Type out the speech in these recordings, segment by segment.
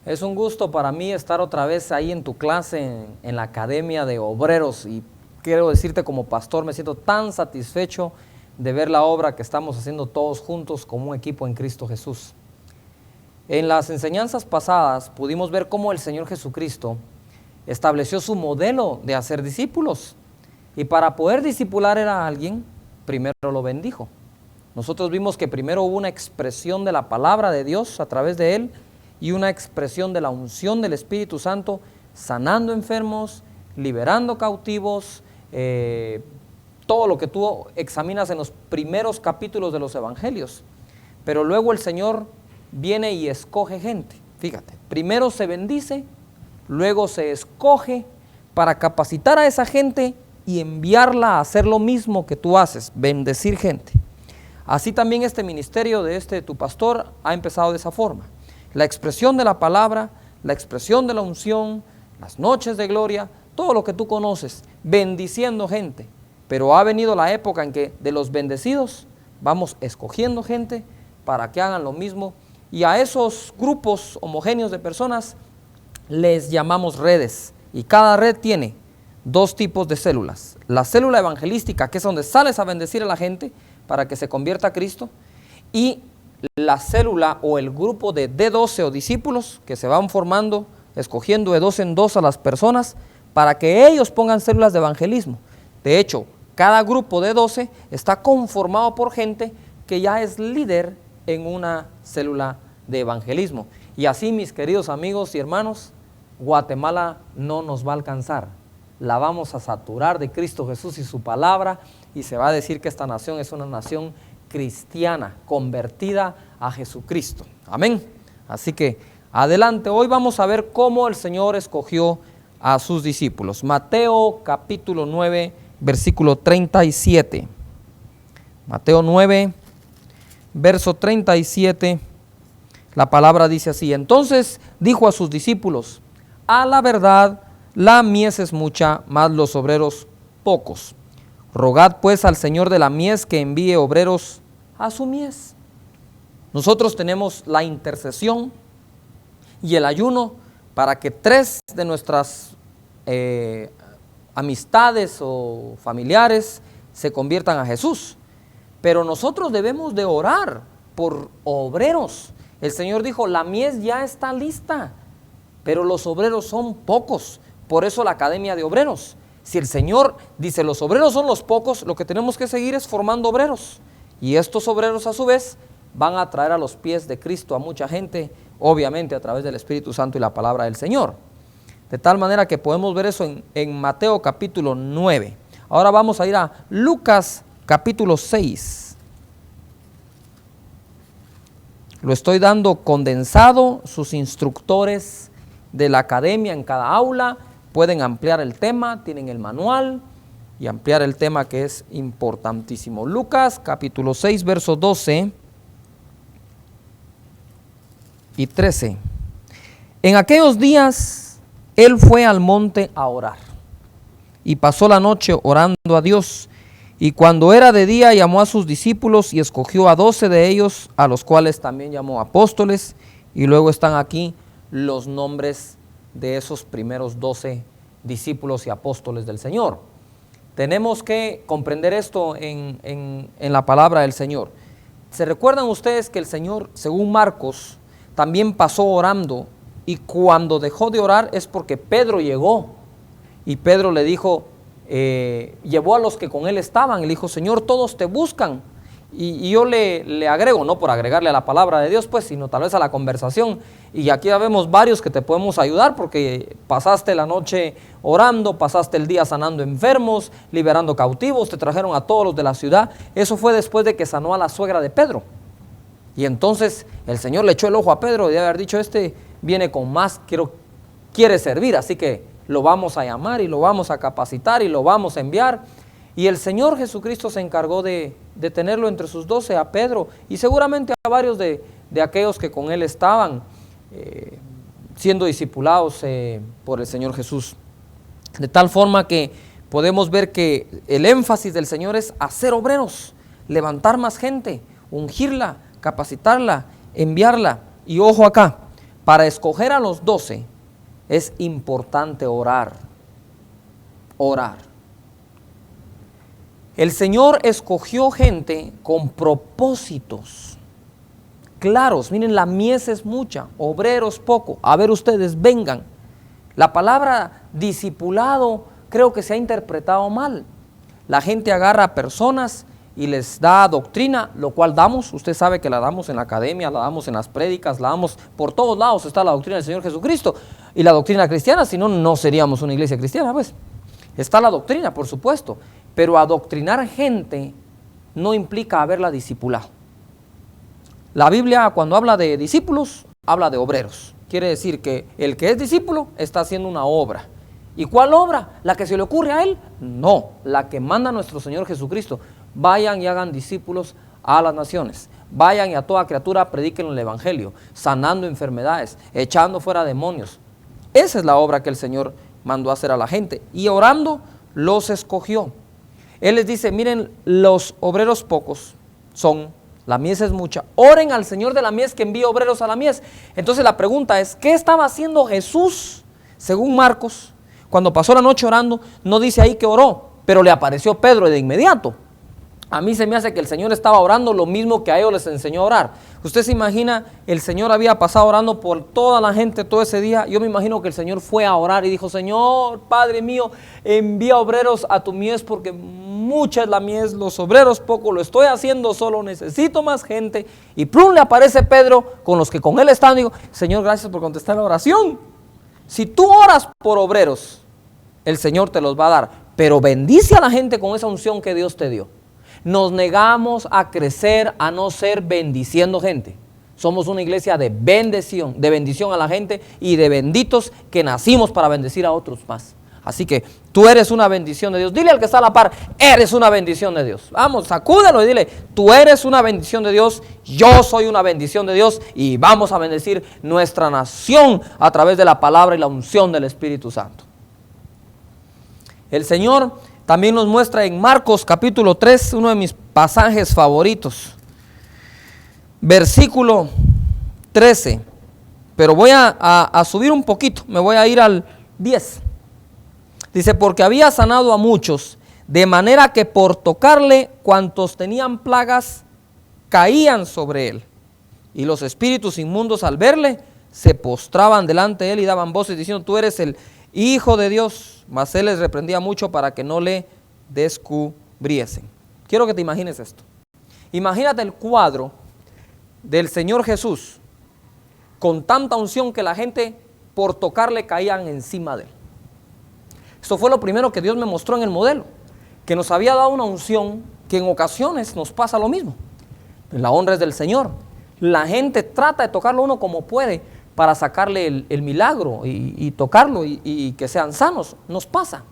Es un gusto para mí estar otra vez ahí en tu clase, en la Academia de Obreros, y quiero decirte como pastor, me siento tan satisfecho de ver la obra que estamos haciendo todos juntos como un equipo en Cristo Jesús. En las enseñanzas pasadas pudimos ver cómo el Señor Jesucristo estableció su modelo de hacer discípulos, y para poder discipular a alguien, primero lo bendijo. Nosotros vimos que primero hubo una expresión de la palabra de Dios a través de él, y una expresión de la unción del Espíritu Santo, sanando enfermos, liberando cautivos, todo lo que tú examinas en los primeros capítulos de los evangelios. Pero luego el Señor viene y escoge gente. Fíjate, primero se bendice, luego se escoge para capacitar a esa gente y enviarla a hacer lo mismo que tú haces, bendecir gente. Así también este ministerio de tu pastor ha empezado de esa forma. La expresión de la palabra, la expresión de la unción, las noches de gloria, todo lo que tú conoces, bendiciendo gente. Pero ha venido la época en que de los bendecidos vamos escogiendo gente para que hagan lo mismo, y a esos grupos homogéneos de personas les llamamos redes, y cada red tiene dos tipos de células: la célula evangelística, que es donde sales a bendecir a la gente para que se convierta a Cristo, y la célula o el grupo de D12 o discípulos que se van formando, escogiendo de dos en dos a las personas para que ellos pongan células de evangelismo. De hecho, cada grupo de 12 está conformado por gente que ya es líder en una célula de evangelismo. Y así, mis queridos amigos y hermanos, Guatemala no nos va a alcanzar. La vamos a saturar de Cristo Jesús y su palabra, y se va a decir que esta nación es una nación cristiana, convertida a Jesucristo. Amén. Así que adelante, hoy vamos a ver cómo el Señor escogió a sus discípulos. Mateo capítulo 9, versículo 37. Mateo 9, verso 37, la palabra dice así: entonces dijo a sus discípulos: a la verdad, la mies es mucha, mas los obreros pocos. Rogad pues al Señor de la mies que envíe obreros a su mies. Nosotros tenemos la intercesión y el ayuno para que 3 de nuestras amistades o familiares se conviertan a Jesús. Pero nosotros debemos de orar por obreros. El Señor dijo: la mies ya está lista, pero los obreros son pocos. Por eso la Academia de Obreros. Si el Señor dice los obreros son los pocos, lo que tenemos que seguir es formando obreros. Y estos obreros a su vez van a traer a los pies de Cristo a mucha gente, obviamente a través del Espíritu Santo y la palabra del Señor. De tal manera que podemos ver eso en Mateo capítulo 9. Ahora vamos a ir a Lucas capítulo 6. Lo estoy dando condensado, sus instructores de la academia en cada aula pueden ampliar el tema, tienen el manual y ampliar el tema, que es importantísimo. Lucas capítulo 6, versos 12 y 13. En aquellos días él fue al monte a orar y pasó la noche orando a Dios, y cuando era de día llamó a sus discípulos y escogió a 12 de ellos, a los cuales también llamó apóstoles. Y luego están aquí los nombres de esos primeros 12 discípulos y apóstoles del Señor. Tenemos que comprender esto en la palabra del Señor. ¿Se recuerdan ustedes que el Señor, según Marcos, también pasó orando, y cuando dejó de orar es porque Pedro llegó, y Pedro le dijo, llevó a los que con él estaban, y le dijo: Señor, todos te buscan? Y yo le agrego, no por agregarle a la palabra de Dios, pues, sino tal vez a la conversación. Y aquí ya vemos varios que te podemos ayudar, porque pasaste la noche orando, pasaste el día sanando enfermos, liberando cautivos, te trajeron a todos los de la ciudad. Eso fue después de que sanó a la suegra de Pedro. Y entonces el Señor le echó el ojo a Pedro, y debe haber dicho: este viene con más, quiere servir, así que lo vamos a llamar y lo vamos a capacitar y lo vamos a enviar. Y el Señor Jesucristo se encargó de tenerlo entre sus 12 a Pedro, y seguramente a varios de aquellos que con él estaban siendo discipulados por el Señor Jesús. De tal forma que podemos ver que el énfasis del Señor es hacer obreros, levantar más gente, ungirla, capacitarla, enviarla. Y ojo acá, para escoger a los 12 es importante orar. Orar. El Señor escogió gente con propósitos claros. Miren, la mies es mucha, obreros poco. A ver ustedes, vengan. La palabra discipulado creo que se ha interpretado mal. La gente agarra a personas y les da doctrina, lo cual damos. Usted sabe que la damos en la academia, la damos en las prédicas, la damos por todos lados. Está la doctrina del Señor Jesucristo y la doctrina cristiana, si no, no seríamos una iglesia cristiana, pues. Está la doctrina, por supuesto, pero adoctrinar gente no implica haberla discipulado. La Biblia, cuando habla de discípulos, habla de obreros. Quiere decir que el que es discípulo está haciendo una obra. ¿Y cuál obra? ¿La que se le ocurre a él? No, la que manda nuestro Señor Jesucristo. Vayan y hagan discípulos a las naciones. Vayan y a toda criatura prediquen el evangelio, sanando enfermedades, echando fuera demonios. Esa es la obra que el Señor mandó a hacer a la gente. Y orando los escogió. Él les dice, miren, los obreros pocos son, la mies es mucha. Oren al Señor de la mies que envíe obreros a la mies. Entonces la pregunta es, ¿qué estaba haciendo Jesús? Según Marcos, cuando pasó la noche orando, no dice ahí que oró, pero le apareció Pedro de inmediato. A mí se me hace que el Señor estaba orando lo mismo que a ellos les enseñó a orar. Usted se imagina, el Señor había pasado orando por toda la gente todo ese día. Yo me imagino que el Señor fue a orar y dijo, Señor, Padre mío, envía obreros a tu mies porque mucha es la mies, los obreros poco, lo estoy haciendo solo, necesito más gente. Y plum, le aparece Pedro con los que con él están. Digo, Señor, gracias por contestar la oración. Si tú oras por obreros, el Señor te los va a dar, pero bendice a la gente con esa unción que Dios te dio. Nos negamos a crecer, a no ser bendiciendo gente. Somos una iglesia de bendición a la gente y de benditos que nacimos para bendecir a otros más. Así que tú eres una bendición de Dios. Dile al que está a la par, eres una bendición de Dios. Vamos, sacúdelo y dile, tú eres una bendición de Dios, yo soy una bendición de Dios y vamos a bendecir nuestra nación a través de la palabra y la unción del Espíritu Santo. El Señor también nos muestra en Marcos capítulo 3, uno de mis pasajes favoritos. Versículo 13. Pero voy a subir un poquito, me voy a ir al 10. Dice, porque había sanado a muchos, de manera que por tocarle cuantos tenían plagas caían sobre él. Y los espíritus inmundos al verle se postraban delante de él y daban voces diciendo, tú eres el Hijo de Dios. Mas él les reprendía mucho para que no le descubriesen. Quiero que te imagines esto. Imagínate el cuadro del Señor Jesús con tanta unción que la gente por tocarle caían encima de él. Esto fue lo primero que Dios me mostró en el modelo, que nos había dado una unción que en ocasiones nos pasa lo mismo. La honra es del Señor. La gente trata de tocarlo uno como puede para sacarle el milagro y tocarlo y que sean sanos. Nos pasa.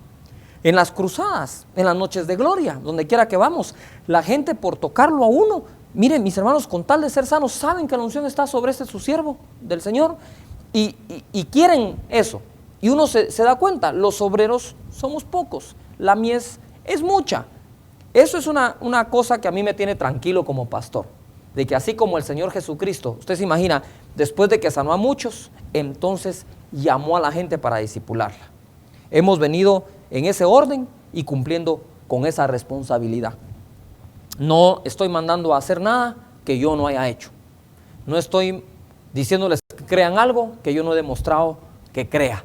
En las cruzadas, en las noches de gloria, donde quiera que vamos, la gente por tocarlo a uno, miren mis hermanos, con tal de ser sanos, saben que la unción está sobre su siervo del Señor y quieren eso. Y uno se da cuenta, los obreros somos pocos, la mies es mucha. Eso es una cosa que a mí me tiene tranquilo como pastor, de que así como el Señor Jesucristo, usted se imagina, después de que sanó a muchos, entonces llamó a la gente para discipularla. Hemos venido en ese orden y cumpliendo con esa responsabilidad. No estoy mandando a hacer nada que yo no haya hecho. No estoy diciéndoles que crean algo que yo no he demostrado que crea.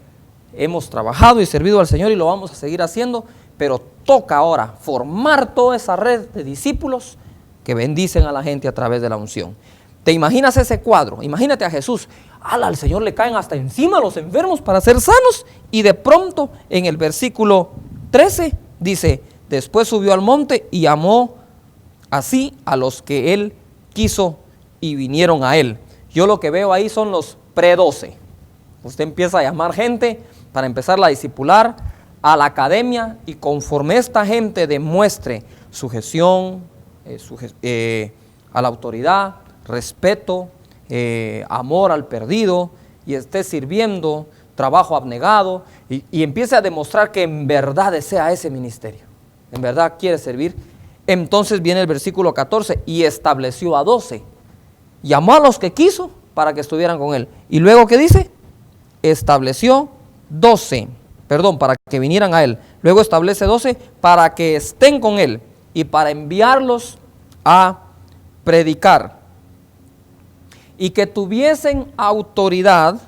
Hemos trabajado y servido al Señor y lo vamos a seguir haciendo, pero toca ahora formar toda esa red de discípulos que bendicen a la gente a través de la unción. ¿Te imaginas ese cuadro? Imagínate a Jesús. Al Señor le caen hasta encima los enfermos para ser sanos y de pronto en el versículo 13 dice, después subió al monte y llamó así a los que él quiso y vinieron a él. Yo lo que veo ahí son los pre-12. Usted empieza a llamar gente para empezarla a discipular a la academia y conforme esta gente demuestre sujeción a la autoridad, respeto, amor al perdido y esté sirviendo, trabajo abnegado y empiece a demostrar que en verdad desea ese ministerio, en verdad quiere servir, entonces viene el versículo 14 y estableció a 12, llamó a los que quiso para que estuvieran con él. Y luego, ¿qué dice? Estableció 12, para que vinieran a él. Luego establece 12 para que estén con él y para enviarlos a predicar. Y que tuviesen autoridad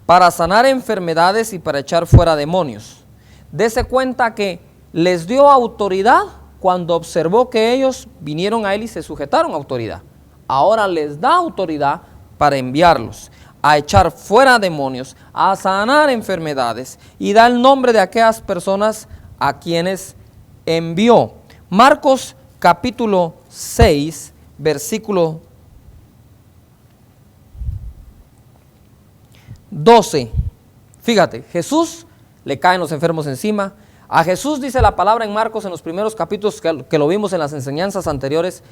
para sanar enfermedades y para echar fuera demonios. Dese cuenta que les dio autoridad cuando observó que ellos vinieron a él y se sujetaron a autoridad. Ahora les da autoridad para enviarlos a echar fuera demonios, a sanar enfermedades, y da el nombre de aquellas personas a quienes envió. Marcos capítulo 6, versículo 12. Fíjate, Jesús le caen los enfermos encima. A Jesús, dice la palabra en Marcos, en los primeros capítulos que lo vimos en las enseñanzas anteriores,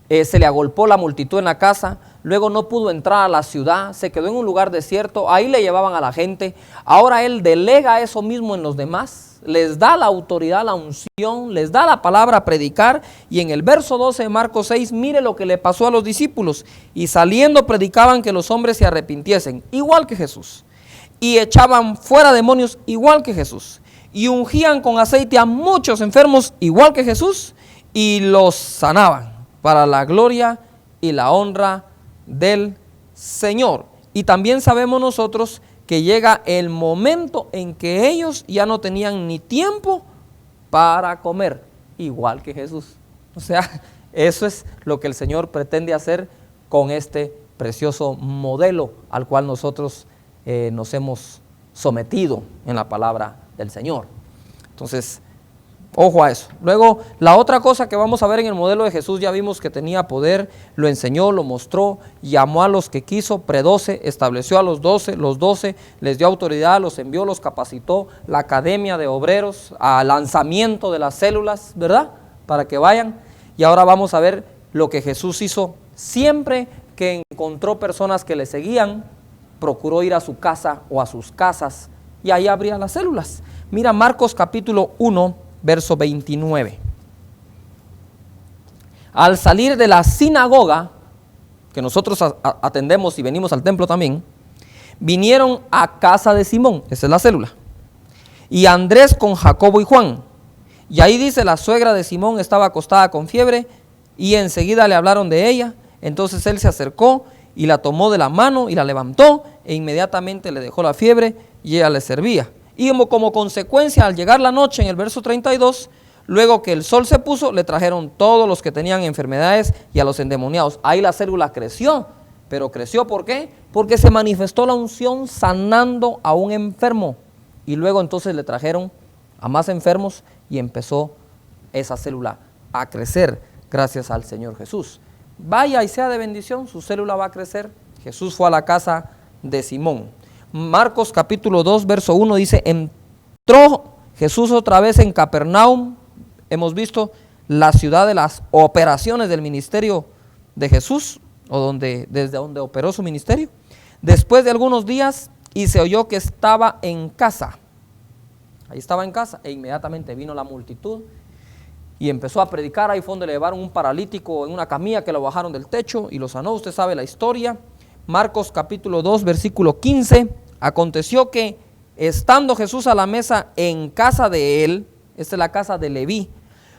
se le agolpó la multitud en la casa, luego no pudo entrar a la ciudad, se quedó en un lugar desierto, ahí le llevaban a la gente. Ahora él delega eso mismo en los demás, les da la autoridad, la unción, les da la palabra a predicar. Y en el verso 12 de Marcos 6, mire lo que le pasó a los discípulos. Y saliendo predicaban que los hombres se arrepintiesen, igual que Jesús, y echaban fuera demonios, igual que Jesús, y ungían con aceite a muchos enfermos, igual que Jesús, y los sanaban, para la gloria y la honra del Señor. Y también sabemos nosotros que llega el momento en que ellos ya no tenían ni tiempo para comer, igual que Jesús. O sea, eso es lo que el Señor pretende hacer con este precioso modelo al cual nosotros nos hemos sometido en la palabra del Señor. Entonces, ojo a eso. Luego, la otra cosa que vamos a ver en el modelo de Jesús, ya vimos que tenía poder, lo enseñó, lo mostró, llamó a los que quiso, pre-12, estableció a los 12 les dio autoridad, los envió, los capacitó, la academia de obreros, al lanzamiento de las células, ¿verdad? Para que vayan. Y ahora vamos a ver lo que Jesús hizo siempre que encontró personas que le seguían, procuró ir a su casa o a sus casas y ahí abría las células. Mira Marcos capítulo 1, verso 29. Al salir de la sinagoga, que nosotros atendemos y venimos al templo también, vinieron a casa de Simón, esa es la célula, y Andrés con Jacobo y Juan. Y ahí dice, la suegra de Simón estaba acostada con fiebre y enseguida le hablaron de ella. Entonces él se acercó y la tomó de la mano y la levantó e inmediatamente le dejó la fiebre y ella le servía. Y como consecuencia, al llegar la noche, en el verso 32, luego que el sol se puso, le trajeron todos los que tenían enfermedades y a los endemoniados. Ahí la célula creció, pero creció ¿por qué? Porque se manifestó la unción sanando a un enfermo. Y luego entonces le trajeron a más enfermos y empezó esa célula a crecer gracias al Señor Jesús. Vaya y sea de bendición, su célula va a crecer. Jesús fue a la casa de Simón. Marcos capítulo 2, verso 1 dice, entró Jesús otra vez en Capernaum. Hemos visto la ciudad de las operaciones del ministerio de Jesús, o desde donde operó su ministerio. Después de algunos días, y se oyó que estaba en casa. Ahí estaba en casa, e inmediatamente vino la multitud y empezó a predicar. Ahí fue donde le llevaron un paralítico en una camilla que lo bajaron del techo y lo sanó. Usted sabe la historia. Marcos capítulo 2, versículo 15. Aconteció que estando Jesús a la mesa en casa de él, esta es la casa de Leví,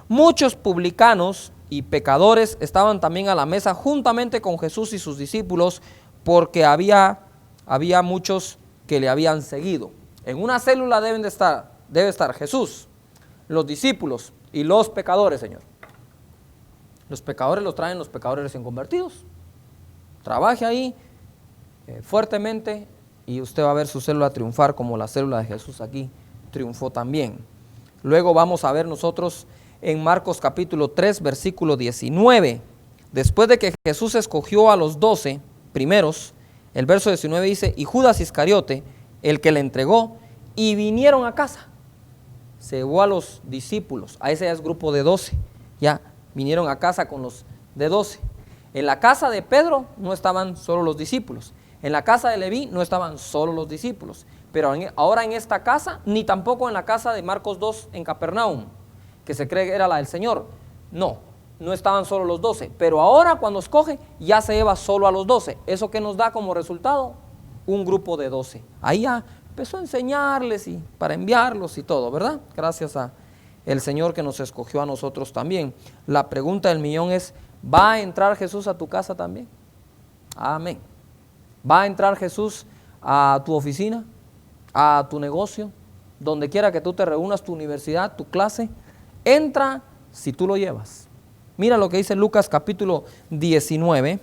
muchos publicanos y pecadores estaban también a la mesa juntamente con Jesús y sus discípulos, porque había muchos que le habían seguido. En una célula debe estar Jesús, los discípulos y los pecadores, Señor. Los pecadores los traen los pecadores recién convertidos. Trabaje ahí fuertemente y usted va a ver su célula triunfar como la célula de Jesús aquí triunfó también. Luego vamos a ver nosotros en Marcos capítulo 3, versículo 19. Después de que Jesús escogió a los 12 primeros, el verso 19 dice, y Judas Iscariote, el que le entregó, y vinieron a casa. Se llevó a los discípulos, a ese ya es grupo de 12, ya vinieron a casa con los de 12. En la casa de Pedro no estaban solo los discípulos, en la casa de Leví no estaban solo los discípulos, pero ahora en esta casa, ni tampoco en la casa de Marcos 2 en Capernaum, que se cree que era la del Señor. No, no estaban solo los 12, pero ahora cuando escoge ya se lleva solo a los 12. ¿Eso qué nos da como resultado? Un grupo de 12. Ahí ya empezó a enseñarles y para enviarlos y todo, ¿verdad? Gracias a el Señor que nos escogió a nosotros también. La pregunta del millón es, ¿va a entrar Jesús a tu casa también? Amén. ¿Va a entrar Jesús a tu oficina, a tu negocio, donde quiera que tú te reúnas, tu universidad, tu clase? Entra si tú lo llevas. Mira lo que dice Lucas capítulo 19.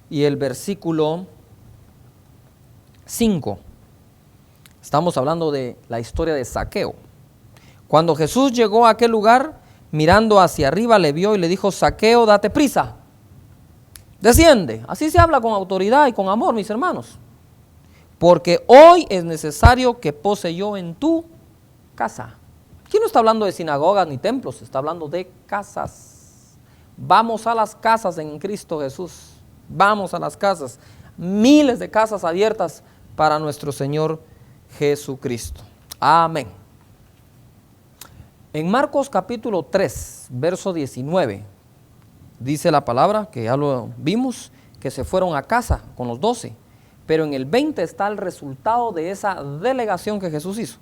Y el versículo 5. Estamos hablando de la historia de Zaqueo. Cuando Jesús llegó a aquel lugar, mirando hacia arriba, le vio y le dijo: Zaqueo, date prisa, desciende. Así se habla con autoridad y con amor, mis hermanos. Porque hoy es necesario que pose yo en tu casa. Aquí no está hablando de sinagogas ni templos, está hablando de casas. Vamos a las casas en Cristo Jesús. Vamos a las casas. Miles de casas abiertas para nuestro Señor Jesucristo. Amén. En Marcos capítulo 3, verso 19, dice la palabra, que ya lo vimos, que se fueron a casa con los 12. Pero en el 20 está el resultado de esa delegación que Jesús hizo.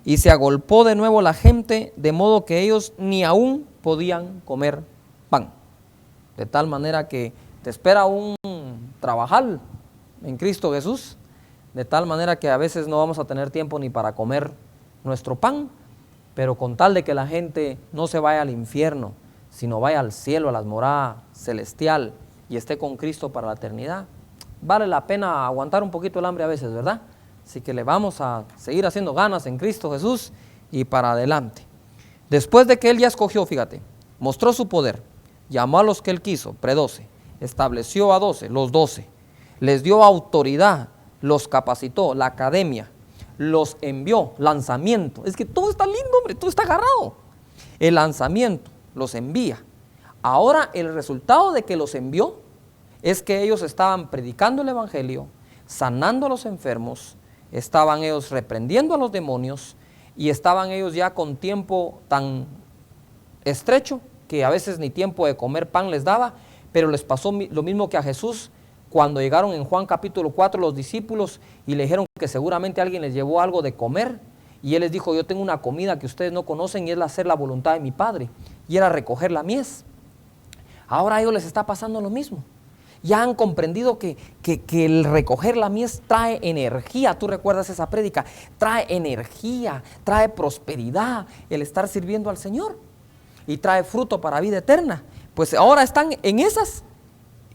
Y se agolpó de nuevo la gente, de modo que ellos ni aún podían comer pan. De tal manera que te espera un trabajar en Cristo Jesús, de tal manera que a veces no vamos a tener tiempo ni para comer nuestro pan, pero con tal de que la gente no se vaya al infierno, sino vaya al cielo, a la morada celestial y esté con Cristo para la eternidad, vale la pena aguantar un poquito el hambre a veces, ¿verdad? Así que le vamos a seguir haciendo ganas en Cristo Jesús y para adelante. Después de que Él ya escogió, fíjate, mostró su poder, llamó a los que Él quiso, pre-12, estableció a 12, los 12, les dio autoridad, los capacitó, la academia, los envió, lanzamiento. Es que todo está lindo, hombre, todo está agarrado. El lanzamiento, los envía. Ahora el resultado de que los envió es que ellos estaban predicando el evangelio, sanando a los enfermos, estaban ellos reprendiendo a los demonios y estaban ellos ya con tiempo tan estrecho que a veces ni tiempo de comer pan les daba, pero les pasó lo mismo que a Jesús cuando llegaron en Juan capítulo 4 los discípulos y le dijeron que seguramente alguien les llevó algo de comer y Él les dijo: yo tengo una comida que ustedes no conocen y es hacer la voluntad de mi Padre, y era recoger la mies. Ahora a ellos les está pasando lo mismo. Ya han comprendido que el recoger la mies trae energía. Tú recuerdas esa prédica, trae energía, trae prosperidad el estar sirviendo al Señor y trae fruto para vida eterna. Pues ahora están en esas.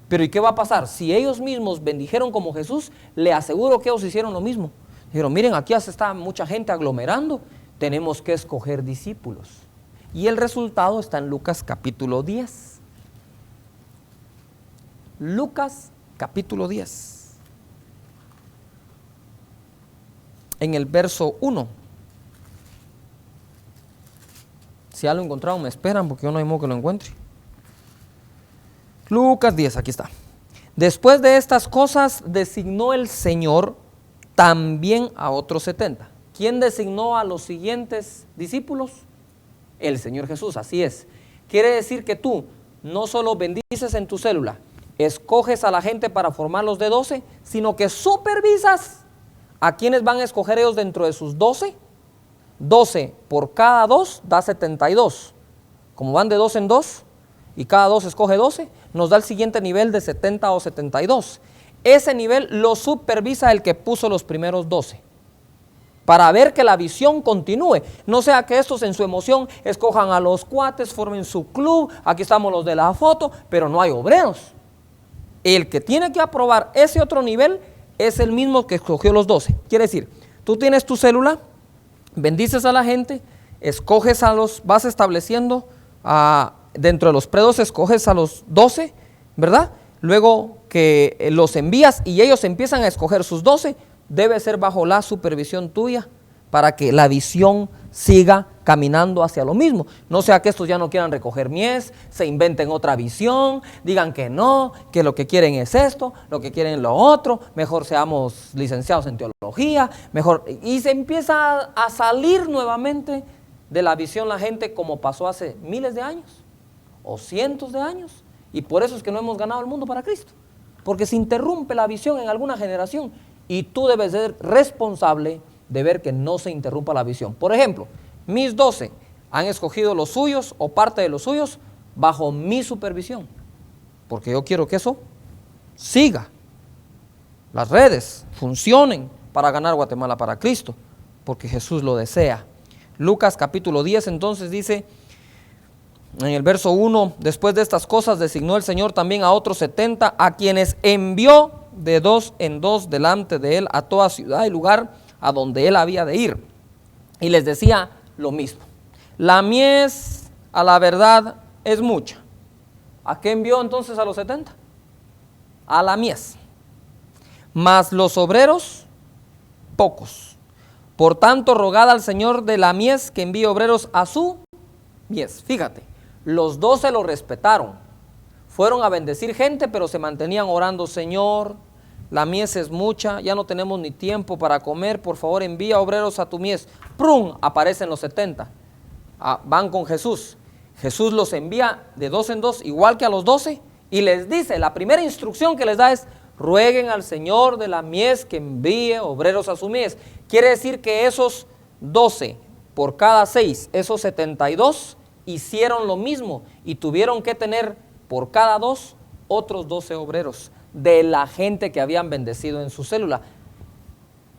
Pero ¿y qué va a pasar? Si ellos mismos bendijeron como Jesús, le aseguro que ellos hicieron lo mismo. Dijeron: miren, aquí se está mucha gente aglomerando, tenemos que escoger discípulos. Y el resultado está en Lucas capítulo 10. Lucas capítulo 10, en el verso 1. Si ya lo encontraron, me esperan, porque yo no hay modo que lo encuentre. Lucas 10, aquí está. Después de estas cosas designó el Señor también a otros 70. ¿Quién designó a los siguientes discípulos? El Señor Jesús, así es. Quiere decir que tú no solo bendices en tu célula, escoges a la gente para formarlos de 12, sino que supervisas a quienes van a escoger ellos dentro de sus 12. 12 por cada 2 da 72. Como van de 2 en 2 y cada 2 escoge 12, nos da el siguiente nivel de 70 o 72. Ese nivel lo supervisa el que puso los primeros 12, para ver que la visión continúe. No sea que estos en su emoción escojan a los cuates, formen su club, aquí estamos los de la foto, pero no hay obreros. El que tiene que aprobar ese otro nivel es el mismo que escogió los 12. Quiere decir, tú tienes tu célula, bendices a la gente, escoges a los, vas estableciendo dentro de los pre-12, escoges a los 12, ¿verdad? Luego que los envías y ellos empiezan a escoger sus 12, debe ser bajo la supervisión tuya para que la visión siga caminando hacia lo mismo. No sea que estos ya no quieran recoger mies, se inventen otra visión, digan que no, que lo que quieren es esto, lo que quieren lo otro, mejor seamos licenciados en teología, mejor. Y se empieza a salir nuevamente de la visión la gente, como pasó hace miles de años o cientos de años. Y por eso es que no hemos ganado el mundo para Cristo, porque se interrumpe la visión en alguna generación y tú debes ser responsable de ver que no se interrumpa la visión. Por ejemplo, mis 12 han escogido los suyos o parte de los suyos bajo mi supervisión, porque yo quiero que eso siga, las redes funcionen para ganar Guatemala para Cristo, porque Jesús lo desea. Lucas capítulo 10 entonces dice en el verso 1: después de estas cosas designó el Señor también a otros 70, a quienes envió de 2 en 2 delante de él a toda ciudad y lugar a donde él había de ir, y les decía lo mismo. La mies a la verdad es mucha. ¿A qué envió entonces a los 70? A la mies. Mas los obreros pocos. Por tanto, rogad al Señor de la mies que envíe obreros a su mies. Fíjate, los 12 lo respetaron. Fueron a bendecir gente, pero se mantenían orando: Señor, la mies es mucha, ya no tenemos ni tiempo para comer, por favor envía obreros a tu mies. ¡Prum! Aparecen los 70. Van con Jesús. Jesús los envía de 2 en 2, igual que a los 12, y les dice, la primera instrucción que les da es: rueguen al Señor de la mies que envíe obreros a su mies. Quiere decir que esos 12 por cada 6, esos 72 hicieron lo mismo y tuvieron que tener por cada 2 otros 12 obreros de la gente que habían bendecido en su célula.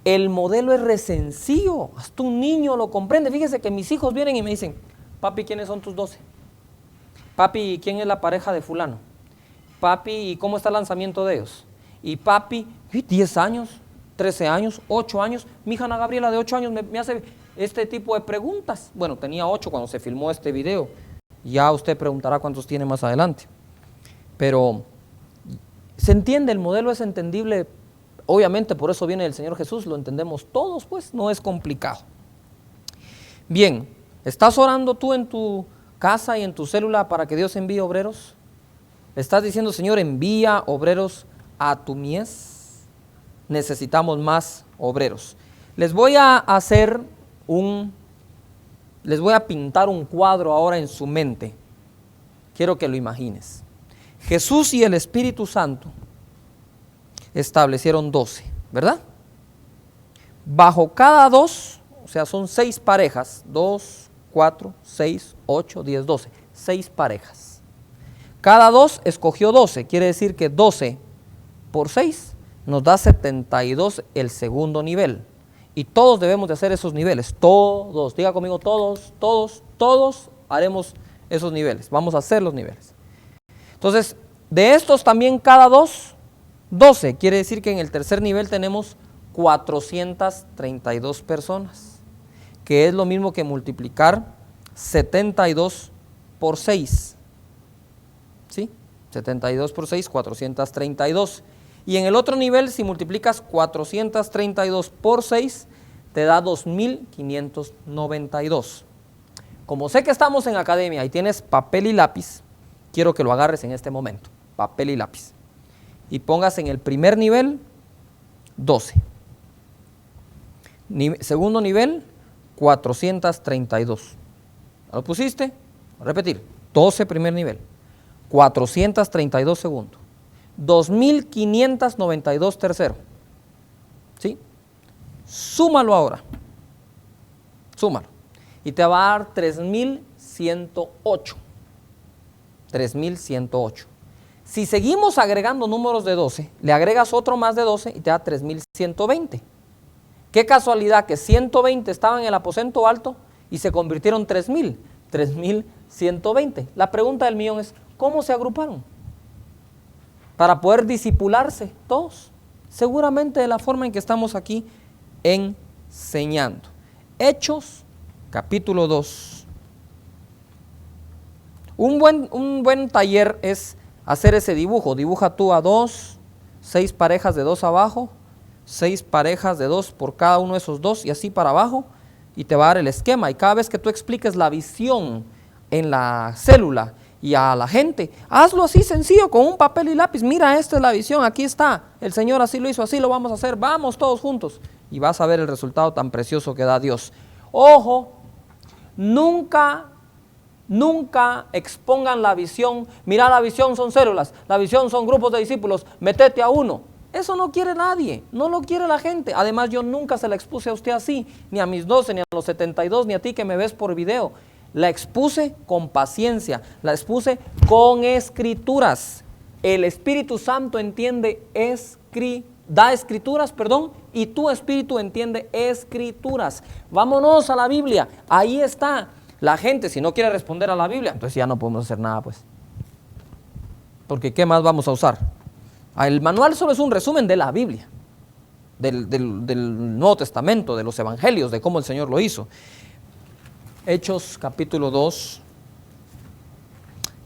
El modelo es re sencillo, hasta un niño lo comprende. Fíjese que mis hijos vienen y me dicen: papi, ¿quiénes son tus 12? Papi, ¿quién es la pareja de fulano? Papi, ¿y cómo está el lanzamiento de ellos? Y papi, 10 años, 13 años, 8 años. Mi hija Ana Gabriela de 8 años me hace este tipo de preguntas. Bueno, tenía 8 cuando se filmó este video. Ya usted preguntará cuántos tiene más adelante. Pero se entiende, el modelo es entendible. Obviamente por eso viene el Señor Jesús, lo entendemos todos, pues no es complicado. Bien, ¿estás orando tú en tu casa y en tu célula para que Dios envíe obreros? ¿Estás diciendo: Señor, envía obreros a tu mies? Necesitamos más obreros. Les voy a pintar un cuadro ahora en su mente. Quiero que lo imagines. Jesús y el Espíritu Santo establecieron 12, ¿verdad? Bajo cada 2, o sea, son 6 parejas, 2, 4, 6, 8, 10, 12, 6 parejas. Cada 2 escogió 12, quiere decir que 12 por 6 nos da 72 el segundo nivel. Y todos debemos de hacer esos niveles, todos, diga conmigo, todos haremos esos niveles, vamos a hacer los niveles. Entonces, de estos también cada 2, 12, quiere decir que en el tercer nivel tenemos 432 personas, que es lo mismo que multiplicar 72 por 6, ¿sí? 72 por 6, 432. Y en el otro nivel, si multiplicas 432 por 6, te da 2592. Como sé que estamos en academia y tienes papel y lápiz, quiero que lo agarres en este momento, papel y lápiz, y pongas en el primer nivel 12. Segundo nivel, 432. ¿Lo pusiste? Voy a repetir, 12 primer nivel, 432 segundo, 2592 tercero. ¿Sí? Súmalo ahora. Súmalo. Y te va a dar 3108. 3108. Si seguimos agregando números de 12, le agregas otro más de 12 y te da 3120. Qué casualidad que 120 estaban en el aposento alto y se convirtieron en 3000. 3120. La pregunta del millón es: ¿cómo se agruparon? Para poder discipularse todos. Seguramente de la forma en que estamos aquí enseñando. Hechos, capítulo 2. Un buen taller es hacer ese dibujo. Dibuja tú a 2, 6 parejas de 2 abajo, 6 parejas de 2 por cada uno de esos 2 y así para abajo. y te va a dar el esquema. Y cada vez que tú expliques la visión en la célula y a la gente, hazlo así sencillo, con un papel y lápiz. Mira, esta es la visión, aquí está, el Señor así lo hizo, así lo vamos a hacer, vamos todos juntos. Y vas a ver el resultado tan precioso que da Dios. Ojo, nunca expongan la visión. Mira, la visión son células, la visión son grupos de discípulos, metete a uno. Eso no quiere nadie, no lo quiere la gente. Además, yo nunca se la expuse a usted así, ni a mis 12, ni a los 72, ni a ti que me ves por video. La expuse con paciencia, la expuse con escrituras. El Espíritu Santo da escrituras, y tu espíritu entiende escrituras. Vámonos a la Biblia, ahí está. La gente, si no quiere responder a la Biblia, entonces ya no podemos hacer nada, pues. Porque ¿qué más vamos a usar? El manual solo es un resumen de la Biblia, del Nuevo Testamento, de los Evangelios, de cómo el Señor lo hizo. Hechos capítulo 2,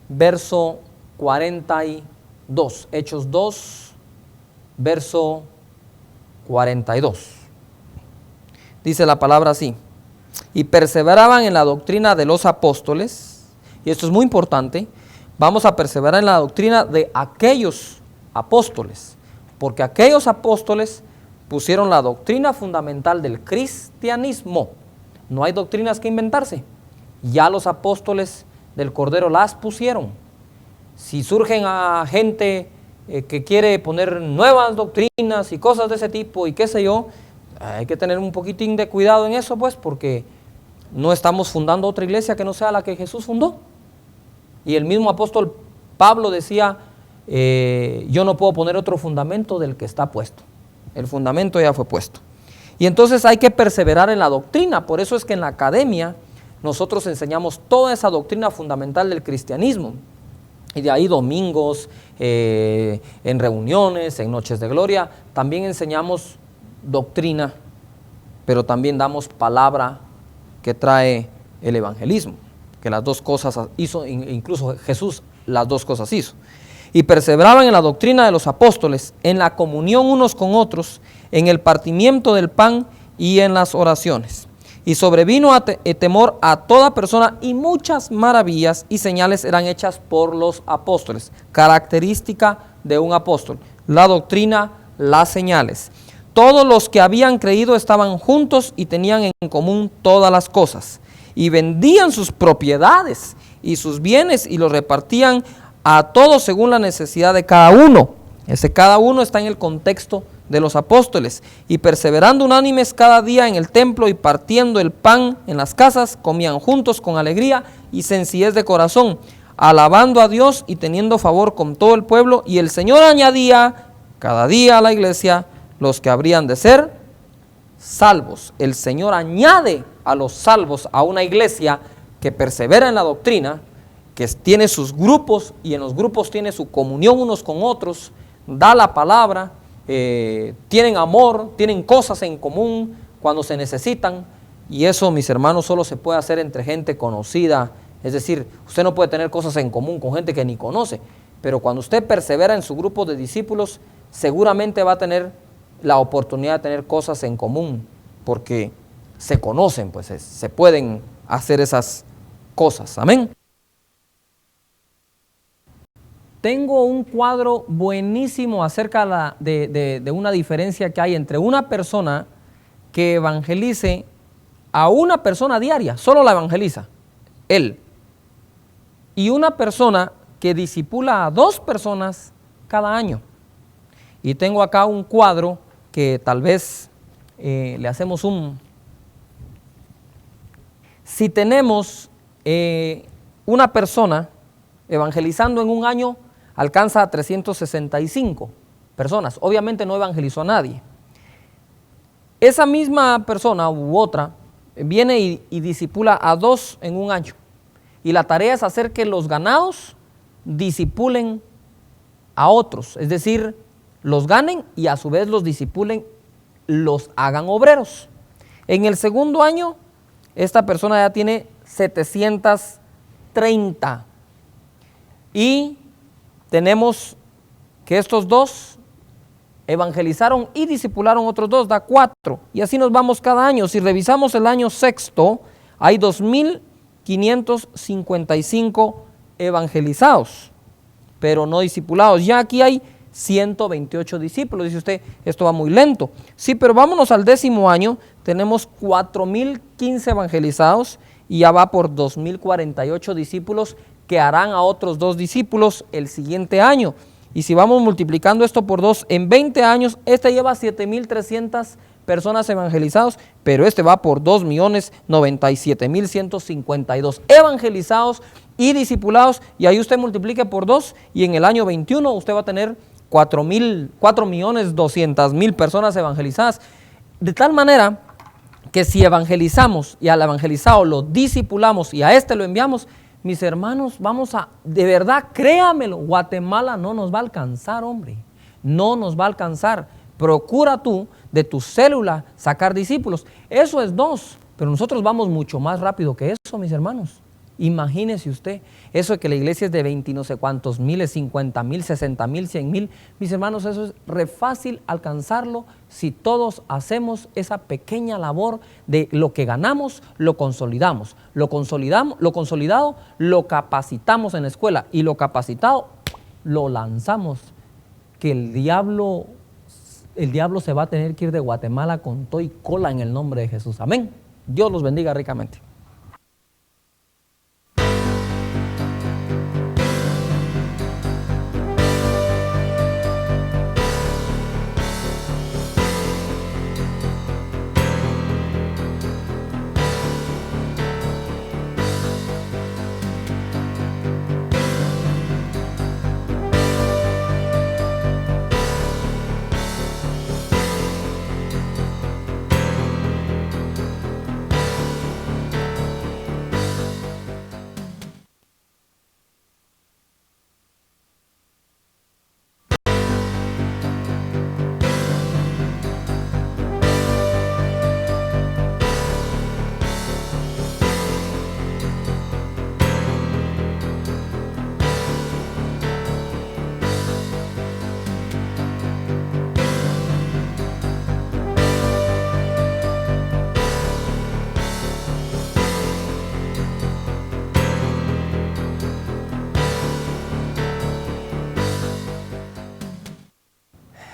verso 42. Hechos 2, verso 42. Dice la palabra así: y perseveraban en la doctrina de los apóstoles, y esto es muy importante, vamos a perseverar en la doctrina de aquellos apóstoles, porque aquellos apóstoles pusieron la doctrina fundamental del cristianismo. No hay doctrinas que inventarse, ya los apóstoles del Cordero las pusieron. Si surgen a gente que quiere poner nuevas doctrinas y cosas de ese tipo y qué sé yo, hay que tener un poquitín de cuidado en eso, pues, porque no estamos fundando otra iglesia que no sea la que Jesús fundó. Y el mismo apóstol Pablo decía, yo no puedo poner otro fundamento del que está puesto. El fundamento ya fue puesto. Y entonces hay que perseverar en la doctrina. Por eso es que en la academia nosotros enseñamos toda esa doctrina fundamental del cristianismo. Y de ahí domingos, en reuniones, en noches de gloria, también enseñamos doctrina, pero también damos palabra que trae el evangelismo, que las dos cosas hizo, incluso Jesús las dos cosas hizo. Y perseveraban en la doctrina de los apóstoles, en la comunión unos con otros, en el partimiento del pan y en las oraciones. Y sobrevino temor a toda persona, y muchas maravillas y señales eran hechas por los apóstoles. Característica de un apóstol: la doctrina, las señales. Todos los que habían creído estaban juntos y tenían en común todas las cosas, y vendían sus propiedades y sus bienes y los repartían a todos según la necesidad de cada uno. Ese cada uno está en el contexto de los apóstoles. Y perseverando unánimes cada día en el templo y partiendo el pan en las casas, comían juntos con alegría y sencillez de corazón, alabando a Dios y teniendo favor con todo el pueblo. Y el Señor añadía cada día a la iglesia los que habrían de ser salvos. El Señor añade a los salvos a una iglesia que persevera en la doctrina, que tiene sus grupos, y en los grupos tiene su comunión unos con otros, da la palabra, tienen amor, tienen cosas en común cuando se necesitan. Y eso, mis hermanos, solo se puede hacer entre gente conocida. Es decir, usted no puede tener cosas en común con gente que ni conoce, pero cuando usted persevera en su grupo de discípulos, seguramente va a tener la oportunidad de tener cosas en común, porque se conocen, pues se pueden hacer esas cosas. Amén. Tengo un cuadro buenísimo acerca de una diferencia que hay entre una persona que evangelice a una persona diaria, solo la evangeliza, él, y una persona que discipula a 2 personas cada año. Y tengo acá un cuadro que tal vez le hacemos si tenemos una persona evangelizando en un año, alcanza a 365 personas. Obviamente no evangelizó a nadie. Esa misma persona u otra viene y discipula a 2 en un año. Y la tarea es hacer que los ganados discipulen a otros, es decir, los ganen y a su vez los discipulen, los hagan obreros. En el segundo año, esta persona ya tiene 730. Y tenemos que estos 2 evangelizaron y discipularon otros 2, da 4. Y así nos vamos cada año. Si revisamos el año sexto, hay 2,555 evangelizados, pero no discipulados. Ya aquí hay 128 discípulos. Dice usted, esto va muy lento. Sí, pero vámonos al 10º año, tenemos 4,015 evangelizados y ya va por 2,048 discípulos que harán a otros 2 discípulos el siguiente año. Y si vamos multiplicando esto por 2, en 20 años, este lleva 7,300 personas evangelizados, pero este va por 2,097,152 evangelizados y discipulados, y ahí usted multiplique por 2, y en el año 21 usted va a tener 4,200,000 personas evangelizadas. De tal manera que si evangelizamos y al evangelizado lo discipulamos y a este lo enviamos, mis hermanos, vamos a, de verdad, créamelo, Guatemala no nos va a alcanzar, hombre, no nos va a alcanzar. Procura tú de tu célula sacar discípulos. Eso es 2, pero nosotros vamos mucho más rápido que eso, mis hermanos. Imagínese usted, eso de que la iglesia es de 20 no sé cuántos miles, 50,000, 60,000, 100,000, mis hermanos, eso es re fácil alcanzarlo si todos hacemos esa pequeña labor de lo que ganamos, lo consolidado, lo capacitamos en la escuela y lo capacitado lo lanzamos, que el diablo se va a tener que ir de Guatemala con todo y cola en el nombre de Jesús. Amén. Dios los bendiga ricamente.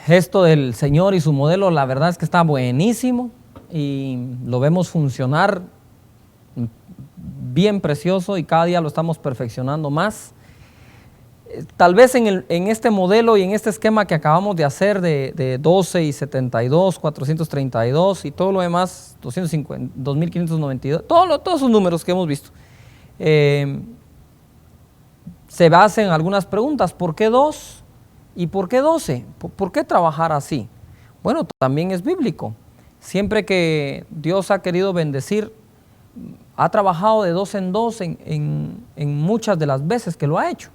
Esto del Señor y su modelo, la verdad es que está buenísimo y lo vemos funcionar bien precioso y cada día lo estamos perfeccionando más. Tal vez en este modelo y en este esquema que acabamos de hacer de 12 y 72, 432 y todo lo demás, 250, 2592, todos esos números que hemos visto, se basan en algunas preguntas. ¿Por qué 2? ¿Y por qué 12? ¿Por qué trabajar así? Bueno, también es bíblico. Siempre que Dios ha querido bendecir, ha trabajado de 2 en 2 en muchas de las veces que lo ha hecho.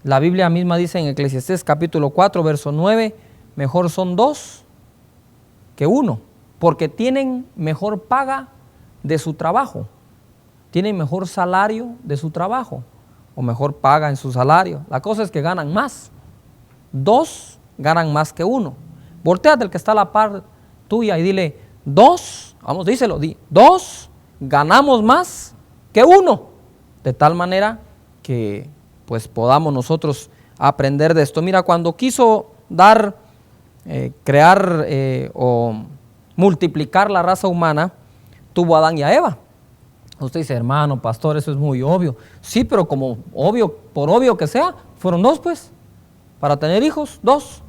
La Biblia misma dice en Eclesiastés capítulo 4, verso 9, mejor son 2 que 1, porque tienen mejor paga de su trabajo, tienen mejor salario de su trabajo, o mejor paga en su salario. La cosa es que ganan más. 2 ganan más que 1. Voltéate al que está a la par tuya y dile, 2, vamos, díselo, 2 ganamos más que 1. De tal manera que pues podamos nosotros aprender de esto. Mira, cuando quiso crear o multiplicar la raza humana, tuvo a Adán y a Eva. Usted dice, hermano, pastor, eso es muy obvio. Sí, pero como obvio, por obvio que sea, fueron 2 pues. Para tener hijos, 2.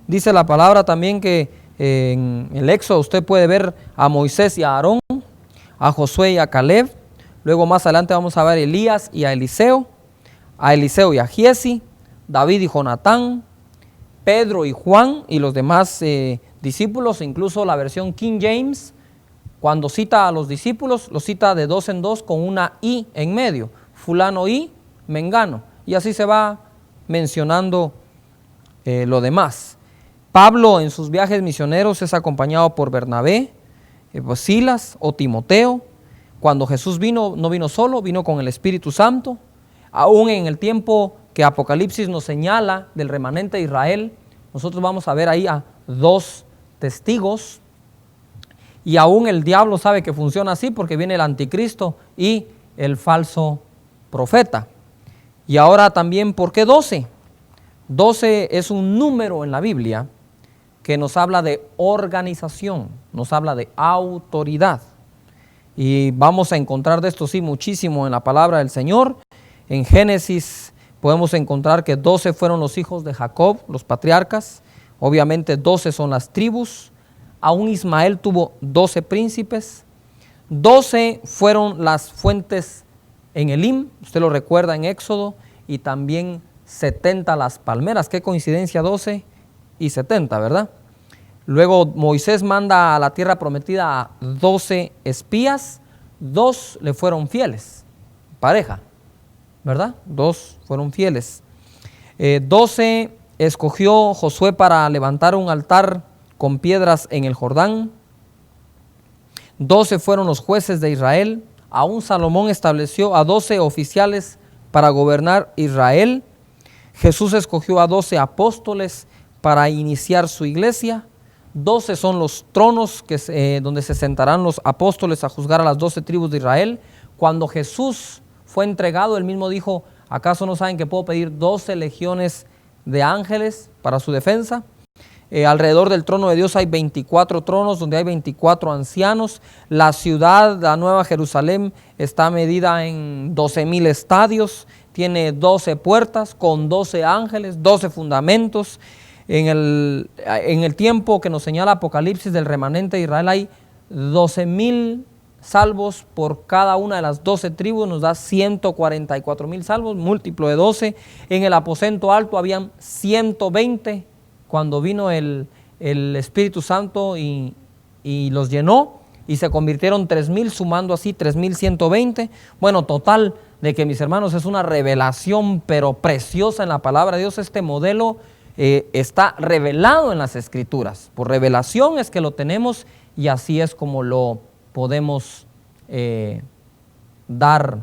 Dice la palabra también que en el Éxodo usted puede ver a Moisés y a Aarón, a Josué y a Caleb. Luego más adelante vamos a ver a Elías y a Eliseo y a Giesi, David y Jonatán, Pedro y Juan y los demás discípulos. Incluso la versión King James, cuando cita a los discípulos, los cita de 2 en 2 con una I en medio, fulano y mengano. Y así se va mencionando lo demás. Pablo en sus viajes misioneros es acompañado por Bernabé, Silas o Timoteo. Cuando Jesús vino, no vino solo, vino con el Espíritu Santo. Aún en el tiempo que Apocalipsis nos señala del remanente de Israel, nosotros vamos a ver ahí a 2 testigos. Y aún el diablo sabe que funciona así porque viene el anticristo y el falso profeta. Y ahora también, ¿por qué 12? 12 es un número en la Biblia que nos habla de organización, nos habla de autoridad. Y vamos a encontrar de esto sí muchísimo en la palabra del Señor. En Génesis podemos encontrar que 12 fueron los hijos de Jacob, los patriarcas. Obviamente 12 son las tribus. Aún Ismael tuvo 12 príncipes. 12 fueron las fuentes en Elim, usted lo recuerda en Éxodo, y también 70 las palmeras. Qué coincidencia, 12 y 70, ¿verdad? Luego Moisés manda a la tierra prometida a 12 espías, 2 le fueron fieles, pareja, ¿verdad? 2 fueron fieles. 12 escogió Josué para levantar un altar con piedras en el Jordán. 12 fueron los jueces de Israel. Aún Salomón estableció a 12 oficiales para gobernar Israel. Jesús escogió a 12 apóstoles para iniciar su iglesia. 12 son los tronos donde se sentarán los apóstoles a juzgar a las 12 tribus de Israel. Cuando Jesús fue entregado, él mismo dijo: ¿acaso no saben que puedo pedir 12 legiones de ángeles para su defensa? Alrededor del trono de Dios hay 24 tronos donde hay 24 ancianos. La ciudad, la Nueva Jerusalén, está medida en 12,000 estadios. Tiene 12 puertas con 12 ángeles, 12 fundamentos. En el tiempo que nos señala Apocalipsis del remanente de Israel hay 12,000 salvos por cada una de las 12 tribus, nos da 144,000 salvos, múltiplo de 12. En el aposento alto habían 120 cuando vino el Espíritu Santo y los llenó, y se convirtieron 3,000, sumando así 3,120. Bueno, total de que, mis hermanos, es una revelación pero preciosa en la palabra de Dios. Este modelo está revelado en las Escrituras. Por revelación es que lo tenemos, y así es como lo podemos dar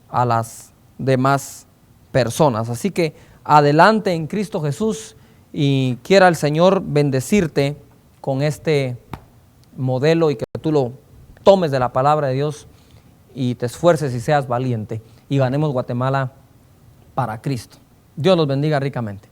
a las demás personas. Así que adelante en Cristo Jesús, y quiera el Señor bendecirte con este modelo, y que tú lo tomes de la palabra de Dios y te esfuerces y seas valiente, y ganemos Guatemala para Cristo. Dios los bendiga ricamente.